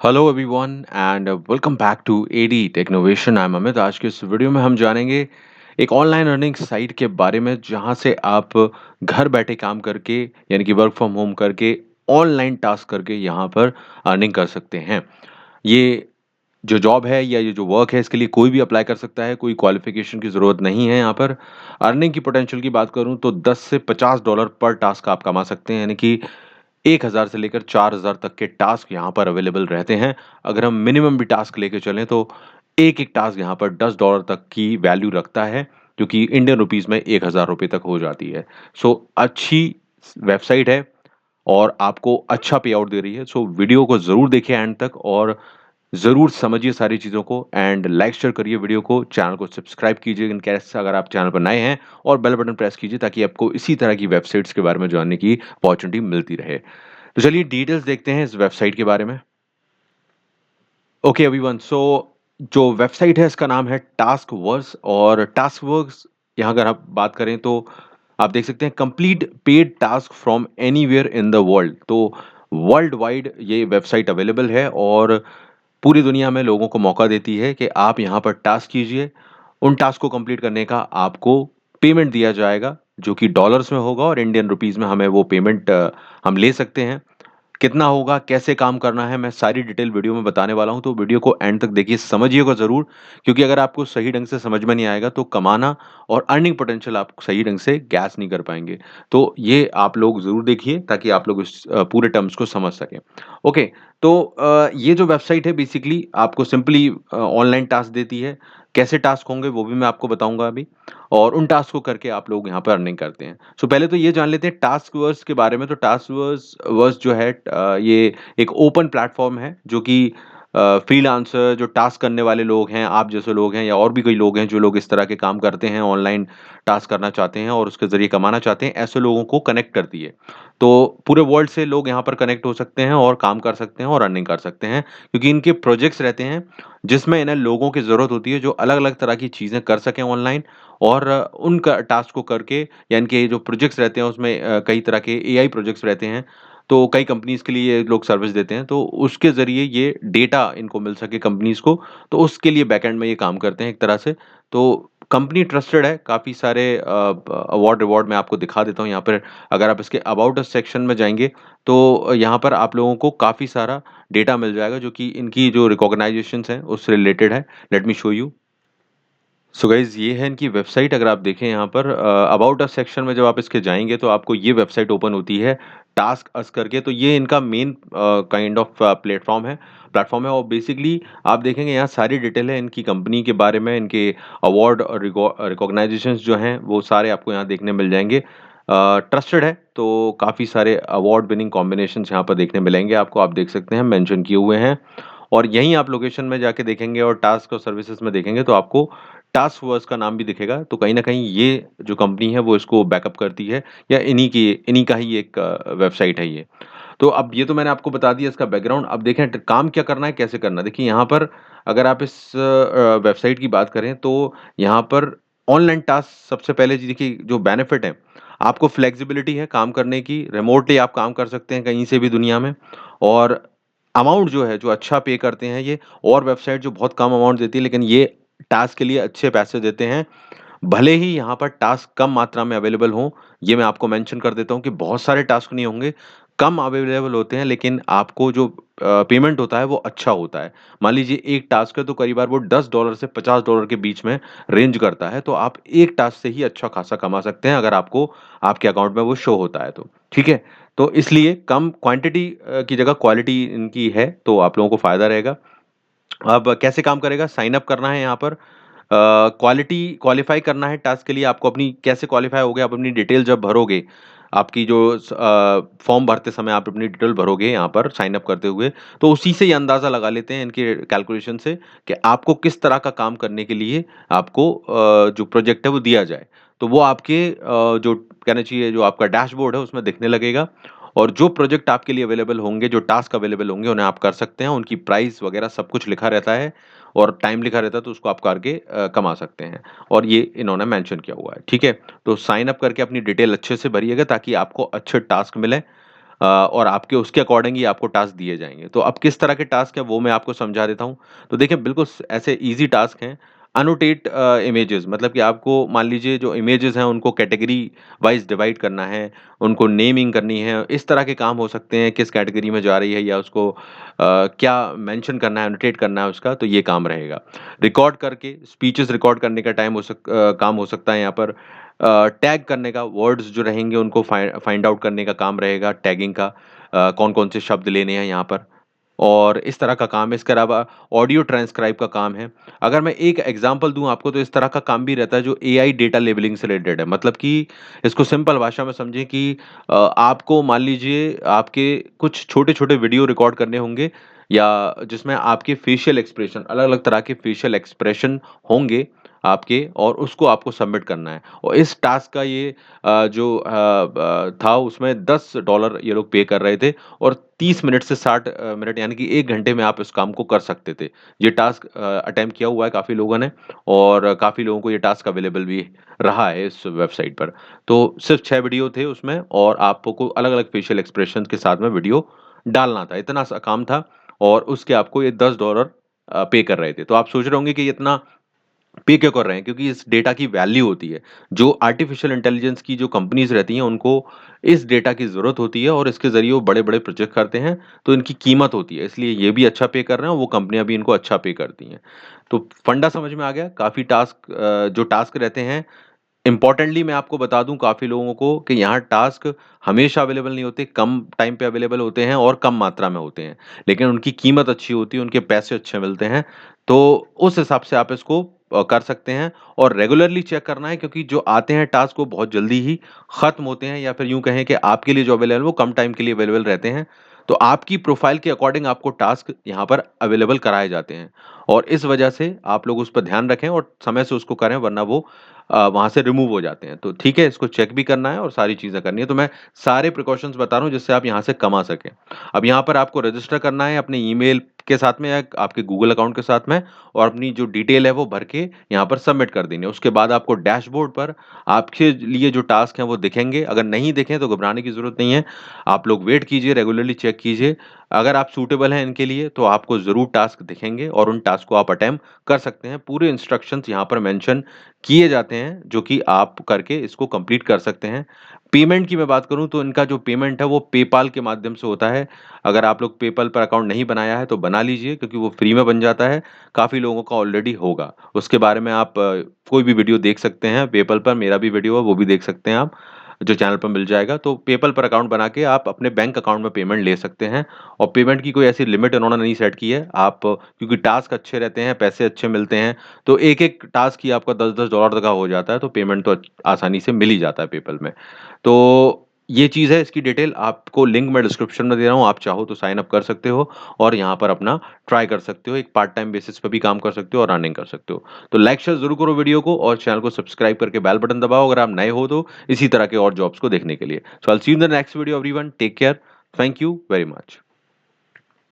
Hello everyone and welcome back to AD Technovation. I am Amit. आज के इस video में हम जानेंगे एक ऑनलाइन अर्निंग साइट के बारे में जहां से आप घर बैठे काम करके यानी कि वर्क फ्रॉम होम करके ऑनलाइन टास्क करके यहां पर अर्निंग कर सकते हैं। ये जो जॉब है या ये जो वर्क है इसके लिए कोई भी अप्लाई कर सकता है, कोई क्वालिफिकेशन की ज़रूरत नहीं है। यहाँ पर अर्निंग की पोटेंशियल की बात करूँ तो 10 से $50 पर टास्क आप कमा सकते हैं, यानी कि 1000 से लेकर 4000 तक के टास्क यहाँ पर अवेलेबल रहते हैं। अगर हम मिनिमम भी टास्क लेके चलें तो एक-एक टास्क यहाँ पर $10 तक की वैल्यू रखता है, जो कि इंडियन रुपीज़ में ₹1000 तक हो जाती है। सो अच्छी वेबसाइट है और आपको अच्छा पे आउट दे रही है। सो वीडियो को ज़रूर देखिए एंड तक और ज़रूर समझिए सारी चीज़ों को एंड लाइक शेयर करिए वीडियो को, चैनल को सब्सक्राइब कीजिए इन केस अगर आप चैनल पर नए हैं और बेल बटन प्रेस कीजिए ताकि आपको इसी तरह की वेबसाइट्स के बारे में जानने की अपॉर्चुनिटी मिलती रहे। तो चलिए डिटेल्स देखते हैं इस वेबसाइट के बारे में। ओके एवरीवन, सो जो वेबसाइट है इसका नाम है टास्कवर्स और टास्कवर्स यहाँ अगर आप बात करें तो आप देख सकते हैं complete paid task from anywhere in the world. तो वर्ल्ड वाइड ये वेबसाइट अवेलेबल है और पूरी दुनिया में लोगों को मौका देती है कि आप यहाँ पर टास्क कीजिए। उन टास्क को कंप्लीट करने का आपको पेमेंट दिया जाएगा, जो कि डॉलर्स में होगा और इंडियन रुपीस में हमें वो पेमेंट हम ले सकते हैं। कितना होगा, कैसे काम करना है, मैं सारी डिटेल वीडियो में बताने वाला हूँ, तो वीडियो को एंड तक देखिए, समझिएगा ज़रूर, क्योंकि अगर आपको सही ढंग से समझ में नहीं आएगा तो कमाना और अर्निंग पोटेंशियल आप सही ढंग से गैस नहीं कर पाएँगे। तो ये आप लोग ज़रूर देखिए ताकि आप लोग इस पूरे टर्म्स को समझ सकें। ओके, तो ये जो वेबसाइट है बेसिकली आपको सिंपली ऑनलाइन टास्क देती है। कैसे टास्क होंगे वो भी मैं आपको बताऊँगा अभी और उन टास्क को करके आप लोग यहाँ पर अर्निंग करते हैं। सो पहले तो ये जान लेते हैं टास्कवर्स के बारे में। तो टास्कवर्स वर्स जो है ये एक ओपन प्लेटफ़ॉर्म है जो कि फ्रीलांसर जो टास्क करने वाले लोग हैं, आप जैसे लोग हैं या और भी कई लोग हैं जो लोग इस तरह के काम करते हैं, ऑनलाइन टास्क करना चाहते हैं और उसके ज़रिए कमाना चाहते हैं, ऐसे लोगों को कनेक्ट करती है। तो पूरे वर्ल्ड से लोग यहाँ पर कनेक्ट हो सकते हैं और काम कर सकते हैं और अर्निंग कर सकते हैं, क्योंकि इनके प्रोजेक्ट्स रहते हैं जिसमें इन्हें लोगों की ज़रूरत होती है जो अलग-अलग तरह की चीज़ें कर सकें ऑनलाइन और उन क टास्क को करके या इनके जो प्रोजेक्ट्स रहते हैं उसमें कई तरह के एआई प्रोजेक्ट्स रहते हैं, तो कई कंपनीज़ के लिए ये लोग सर्विस देते हैं, तो उसके ज़रिए ये डेटा इनको मिल सके कंपनीज़ को, तो उसके लिए बैकएंड में ये काम करते हैं एक तरह से। तो कंपनी ट्रस्टेड है, काफ़ी सारे अवार्ड-रिवार्ड मैं आपको दिखा देता हूँ यहाँ पर। अगर आप इसके अबाउट अस सेक्शन में जाएँगे, तो यहाँ पर आप लोगों को काफ़ी सारा डेटा मिल जाएगा जो कि इनकी जो रिकॉग्नाइज़ेशंस हैं उससे रिलेटेड है। Let me show you. So guys ये है इनकी वेबसाइट। अगर आप देखें यहाँ पर अबाउट अस सेक्शन में जब आप इसके जाएँगे तो आपको ये वेबसाइट ओपन होती है, टास्क अस करके। तो ये इनका मेन काइंड ऑफ प्लेटफ़ॉर्म है और बेसिकली आप देखेंगे यहाँ सारी डिटेल है इनकी कंपनी के बारे में, इनके अवार्ड और रिकॉग्नाइज़ेशंस जो हैं वो सारे आपको यहाँ देखने मिल जाएँगे। ट्रस्टेड है तो काफ़ी सारे अवार्ड विनिंग कॉम्बिनेशंस यहाँ पर देखने मिलेंगे आपको, आप देख सकते हैं मेंशन किए हुए हैं। और यहीं आप लोकेशन में जाके देखेंगे और टास्क और सर्विसेज़ में देखेंगे तो आपको टास्क फोर्स का नाम भी दिखेगा, तो कहीं न कहीं ये जो कंपनी है वो इसको बैकअप करती है या इन्हीं का ही एक वेबसाइट है ये। तो अब ये तो मैंने आपको बता दिया इसका बैकग्राउंड। अब देखें काम क्या करना है, कैसे करना है? देखिए यहाँ पर अगर आप इस वेबसाइट की बात करें तो यहाँ पर ऑनलाइन टास्क सबसे पहले जी देखिए जो बेनिफिट है, आपको फ्लेक्सिबिलिटी है काम करने की, रिमोटली आप काम कर सकते हैं कहीं से भी दुनिया में और अमाउंट जो है, जो अच्छा पे करते हैं ये और वेबसाइट जो बहुत कम अमाउंट देती है, लेकिन ये टास्क के लिए अच्छे पैसे देते हैं। भले ही यहाँ पर टास्क कम मात्रा में अवेलेबल हों, ये मैं आपको मेंशन कर देता हूँ कि बहुत सारे टास्क नहीं होंगे, कम अवेलेबल होते हैं, लेकिन आपको जो पेमेंट होता है वो अच्छा होता है। मान लीजिए एक टास्क है तो कई बार वो $10 से $50 के बीच में रेंज करता है, तो आप एक टास्क से ही अच्छा खासा कमा सकते हैं अगर आपको आपके अकाउंट में वो शो होता है तो, ठीक है? तो इसलिए कम क्वांटिटी की जगह क्वालिटी इनकी है, तो आप लोगों को फ़ायदा रहेगा। अब कैसे काम करेगा? साइन अप करना है यहाँ पर। क्वालीफाई करना है टास्क के लिए आपको। अपनी कैसे क्वालीफाई होगे? आप अपनी डिटेल जब भरोगे, आपकी जो फॉर्म भरते समय आप अपनी डिटेल भरोगे यहाँ पर साइन अप करते हुए, तो उसी से ये अंदाज़ा लगा लेते हैं इनके कैलकुलेशन से कि आपको किस तरह का काम करने के लिए आपको जो प्रोजेक्ट है वो दिया जाए। तो वो आपके जो कहना चाहिए जो आपका डैशबोर्ड है उसमें दिखने लगेगा और जो प्रोजेक्ट आपके लिए अवेलेबल होंगे, जो टास्क अवेलेबल होंगे, उन्हें आप कर सकते हैं। उनकी प्राइस वगैरह सब कुछ लिखा रहता है और टाइम लिखा रहता है, तो उसको आप करके कमा सकते हैं और ये इन्होंने मेंशन किया हुआ है, ठीक है? तो साइन अप करके अपनी डिटेल अच्छे से भरिएगा ताकि आपको अच्छे टास्क मिलें। और आपके उसके अकॉर्डिंग ही आपको टास्क दिए जाएँगे। तो अब किस तरह के टास्क हैं वो मैं आपको समझा देता हूँ। तो देखिए बिल्कुल ऐसे ईज़ी टास्क हैं। एनोटेट इमेजेस मतलब कि आपको मान लीजिए जो इमेजेस हैं उनको कैटेगरी वाइज़ डिवाइड करना है, उनको नेमिंग करनी है, इस तरह के काम हो सकते हैं, किस कैटेगरी में जा रही है या उसको क्या मेंशन करना है, एनोटेट करना है उसका, तो ये काम रहेगा। रिकॉर्ड करके स्पीचेज़ रिकॉर्ड करने का काम हो सकता है यहाँ पर। टैग करने का वर्ड्स जो रहेंगे उनको फाइंड आउट करने का काम रहेगा, टैगिंग का कौन-कौन से शब्द लेने हैं यहाँ पर। और इस तरह का काम है, इसके अलावा ऑडियो ट्रांसक्राइब का काम है। अगर मैं एक एग्ज़ाम्पल दूँ आपको तो इस तरह का काम भी रहता है जो एआई डेटा लेबलिंग से रिलेटेड है। मतलब कि इसको सिंपल भाषा में समझें कि आपको मान लीजिए आपके कुछ छोटे-छोटे वीडियो रिकॉर्ड करने होंगे या जिसमें आपके फेशियल एक्सप्रेशन अलग-अलग तरह के फेशियल एक्सप्रेशन होंगे आपके और उसको आपको सबमिट करना है। और इस टास्क का ये जो था उसमें $10 ये लोग पे कर रहे थे और 30 मिनट से 60 मिनट यानी कि 1 घंटे में आप इस काम को कर सकते थे। ये टास्क अटेम्प्ट किया हुआ है काफ़ी लोगों ने और काफ़ी लोगों को ये टास्क अवेलेबल भी रहा है इस वेबसाइट पर। तो सिर्फ़ 6 वीडियो थे उसमें और आपको अलग-अलग फेशियल एक्सप्रेशंस के साथ में वीडियो डालना था। इतना सा काम था और उसके आपको ये $10 पे कर रहे थे। तो आप सोच रहे होंगे कि ये इतना पे क्यों कर रहे हैं? क्योंकि इस डेटा की वैल्यू होती है। जो आर्टिफ़िशियल इंटेलिजेंस की जो कंपनीज़ रहती हैं, उनको इस डेटा की ज़रूरत होती है और इसके ज़रिए वो बड़े-बड़े प्रोजेक्ट करते हैं, तो इनकी कीमत होती है। इसलिए ये भी अच्छा पे कर रहे हैं और वो कंपनियाँ भी इनको अच्छा पे करती हैं। तो फंडा समझ में आ गया? काफ़ी टास्क जो टास्क रहते हैं इम्पोर्टेंटली मैं आपको बता दूँ काफ़ी लोगों को कि यहाँ टास्क हमेशा अवेलेबल नहीं होते, कम टाइम पे अवेलेबल होते हैं और कम मात्रा में होते हैं। लेकिन उनकी कीमत अच्छी होती है, उनके पैसे अच्छे मिलते हैं, तो उस हिसाब से आप इसको कर सकते हैं और रेगुलरली चेक करना है क्योंकि जो आते हैं टास्क वो बहुत जल्दी ही ख़त्म होते हैं या फिर यूँ कहें कि आपके लिए जो अवेलेबल वो कम टाइम के लिए अवेलेबल रहते हैं। तो आपकी प्रोफ़ाइल के अकॉर्डिंग आपको टास्क यहाँ पर अवेलेबल कराए जाते हैं और इस वजह से आप लोग उस पर ध्यान रखें और समय से उसको करें वरना वो वहाँ से रिमूव हो जाते हैं। तो ठीक है, इसको चेक भी करना है और सारी चीज़ें करनी है। तो मैं सारे प्रिकॉशंस बता रहा हूँ जिससे आप यहाँ से कमा सकें। अब यहाँ पर आपको रजिस्टर करना है अपने ईमेल के साथ में या आपके गूगल अकाउंट के साथ में और अपनी जो डिटेल है वो भर के यहाँ पर सबमिट कर देनी है। उसके बाद आपको डैशबोर्ड पर आपके लिए जो टास्क हैं वो दिखेंगे। अगर नहीं दिखें तो घबराने की ज़रूरत नहीं है। आप लोग वेट कीजिए, रेगुलरली चेक कीजिए। अगर आप सूटेबल हैं इनके लिए तो आपको ज़रूर टास्क दिखेंगे और उन टास्क को आप अटेम्प्ट कर सकते हैं। पूरे इंस्ट्रक्शंस यहाँ पर मेंशन किए जाते हैं, जो कि आप करके इसको कंप्लीट कर सकते हैं। पेमेंट की मैं बात करूँ तो इनका जो पेमेंट है वो पेपाल के माध्यम से होता है। अगर आप लोग पेपल पर अकाउंट नहीं बनाया है तो बना लीजिए क्योंकि वो फ्री में बन जाता है। काफ़ी लोगों का ऑलरेडी होगा। उसके बारे में आप कोई भी वीडियो देख सकते हैं पेपल पर मेरा भी वीडियो है वो भी देख सकते हैं आप, जो चैनल पर मिल जाएगा। तो पेपल पर अकाउंट बना के आप अपने बैंक अकाउंट में पेमेंट ले सकते हैं और पेमेंट की कोई ऐसी लिमिट उन्होंने नहीं सेट की है। आप क्योंकि टास्क अच्छे रहते हैं, पैसे अच्छे मिलते हैं तो एक-एक टास्क ही आपका $10-10 का हो जाता है, तो पेमेंट तो आसानी से मिल ही जाता है पेपल में। तो ये चीज़ है, इसकी डिटेल आपको लिंक मैं डिस्क्रिप्शन में दे रहा हूँ, आप चाहो तो साइन अप कर सकते हो और यहाँ पर अपना ट्राई कर सकते हो। एक पार्ट टाइम बेसिस पे भी काम कर सकते हो और अर्निंग कर सकते हो। तो लाइक शेयर ज़रूर करो वीडियो को और चैनल को सब्सक्राइब करके बेल बटन दबाओ अगर आप नए हो तो इसी तरह के और जॉब्स को देखने के लिए। So I will see you in the next video everyone, take care, thank you very much.